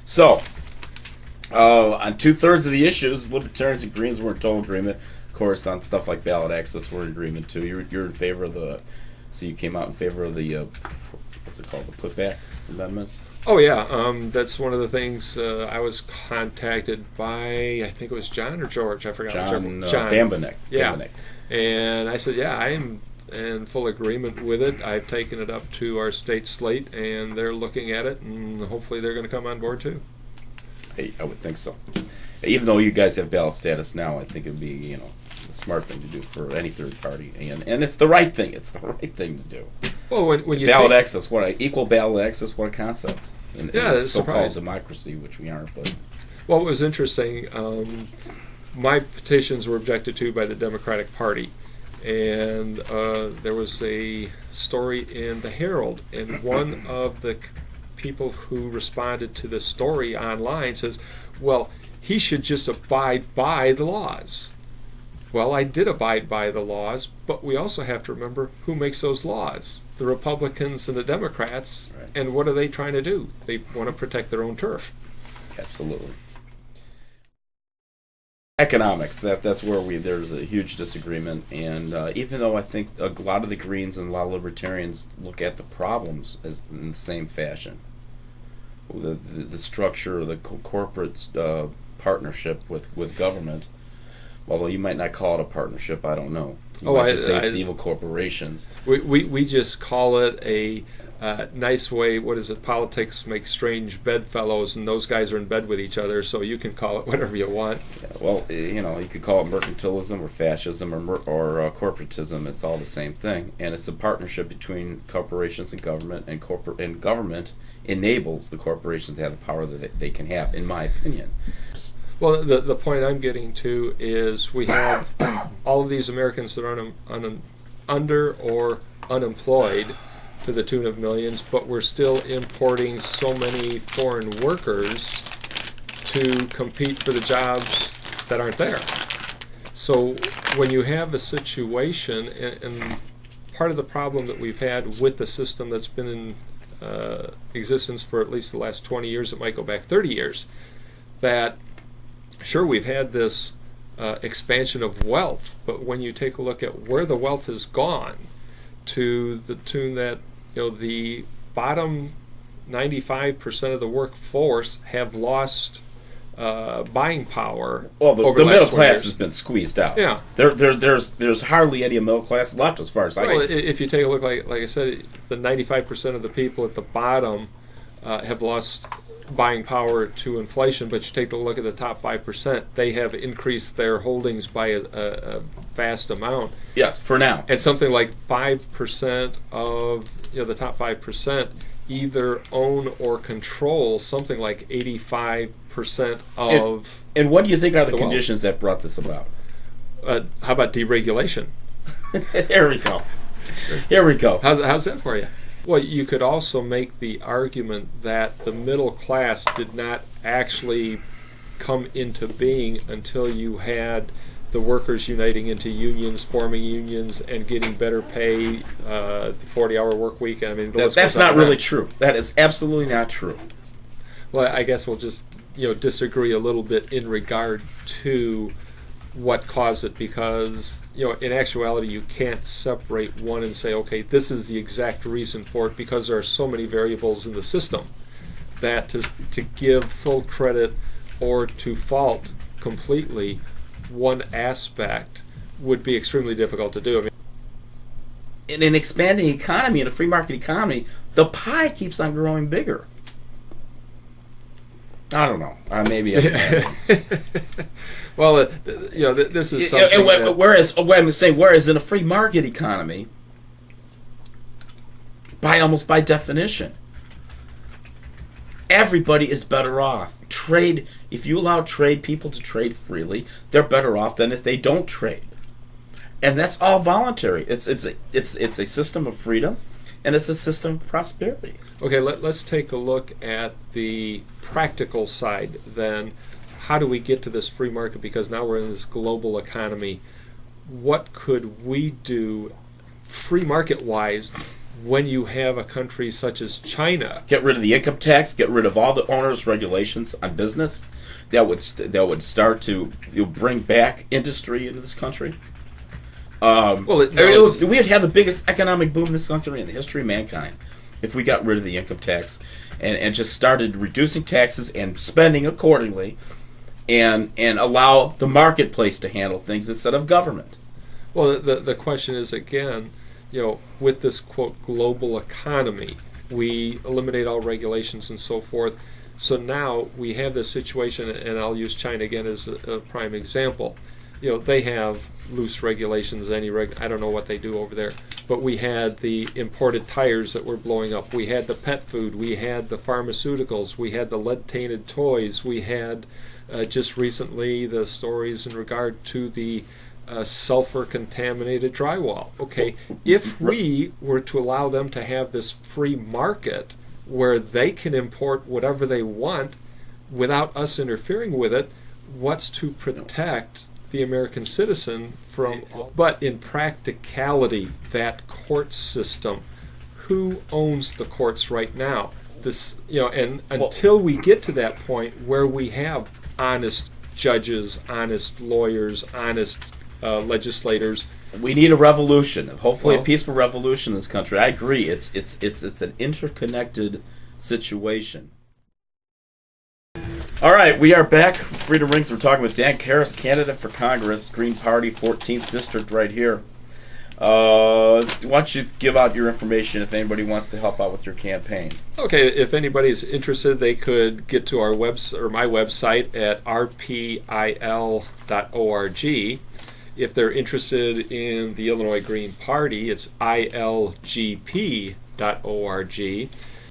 So, on 2/3 of the issues, Libertarians and Greens were in total agreement. Of course, on stuff like ballot access, we're in agreement too. You're in favor of the. So you came out in favor of the what's it called, the putback amendment. Oh yeah, that's one of the things. I was contacted by, I think it was John or George, I forgot. John John Bambanek. Yeah, Bambanek. and I said, yeah, I am in full agreement with it. I've taken it up to our state slate, and they're looking at it, and hopefully they're going to come on board too. Hey, I would think so. Even though you guys have ballot status now, I think it'd be a smart thing to do for any third party, and it's the right thing. It's the right thing to do. Well, when you ballot access, equal ballot access, what a concept. In it's so-called democracy, which we aren't. But what was interesting, my petitions were objected to by the Democratic Party, and there was a story in the Herald, and one of the people who responded to the story online says, well, he should just abide by the laws. Well, I did abide by the laws, but we also have to remember who makes those laws. The Republicans and the Democrats, right. And what are they trying to do? They want to protect their own turf. Absolutely. Economics, that's where there's a huge disagreement, and even though I think a lot of the Greens and a lot of Libertarians look at the problems as in the same fashion, the structure of the corporate partnership with government. Although you might not call it a partnership, I don't know. You might just say it's the evil corporations. We just call it a nice way. What is it? Politics make strange bedfellows, and those guys are in bed with each other. So you can call it whatever you want. Yeah, well, you could call it mercantilism or fascism or corporatism. It's all the same thing, and it's a partnership between corporations and government, and government enables the corporations to have the power that they can have, in my opinion. Well, the point I'm getting to is we have all of these Americans that are under or unemployed to the tune of millions, but we're still importing so many foreign workers to compete for the jobs that aren't there. So when you have a situation, and part of the problem that we've had with the system that's been in existence for at least the last 20 years, it might go back 30 years, that sure, we've had this expansion of wealth, but when you take a look at where the wealth has gone, to the tune that the bottom 95% of the workforce have lost buying power. Well, the middle class years. Has been squeezed out. Yeah, there's hardly any middle class left, as far as I can see. If you take a look, like I said, the 95% of the people at the bottom have lost buying power to inflation, but you take a look at the top 5%, they have increased their holdings by a vast amount. Yes, for now. And something like 5% of the top 5% either own or control something like 85% of. And what do you think are the wealth. conditions that brought this about? How about deregulation? There we go. Here we go. How's that for you? Well, you could also make the argument that the middle class did not actually come into being until you had the workers uniting into unions, forming unions, and getting better pay, the 40-hour work week. I mean, that's not really true. That is absolutely not true. Well, I guess we'll just disagree a little bit in regard to what caused it, because in actuality you can't separate one and say, okay, this is the exact reason for it, because there are so many variables in the system that to give full credit or to fault completely one aspect would be extremely difficult to do. I mean, in an expanding economy, in a free market economy, the pie keeps on growing bigger. I don't know. Maybe. Well, this is something. Whereas in a free market economy, almost by definition, everybody is better off. Trade. If you allow people to trade freely, they're better off than if they don't trade. And that's all voluntary. It's a system of freedom, and it's a system of prosperity. Okay, let's take a look at the practical side then. How do we get to this free market? Because now we're in this global economy. What could we do free market-wise when you have a country such as China, get rid of the income tax, get rid of all the onerous regulations on business, that would start to bring back industry into this country. We'd have the biggest economic boom in this country in the history of mankind if we got rid of the income tax and just started reducing taxes and spending accordingly, and allow the marketplace to handle things instead of government. Well, the question is, again, with this, quote, global economy, we eliminate all regulations and so forth. So now we have this situation, and I'll use China again as a prime example. They have loose regulations, I don't know what they do over there, but we had the imported tires that were blowing up. We had the pet food. We had the pharmaceuticals. We had the lead-tainted toys. We had just recently the stories in regard to the sulfur-contaminated drywall. Okay, if we were to allow them to have this free market where they can import whatever they want without us interfering with it, what's to protect the American citizen from? But in practicality, that court system, who owns the courts right now? And until we get to that point where we have honest judges, honest lawyers, honest legislators, we need a revolution. Hopefully, a peaceful revolution in this country. I agree. It's an interconnected situation. All right, we are back. Freedom Rings. We're talking with Dan Kairis, candidate for Congress, Green Party, 14th District, right here. Why don't you give out your information if anybody wants to help out with your campaign? Okay, if anybody's interested, they could get to our my website at rpil.org. If they're interested in the Illinois Green Party, it's ilgp.org.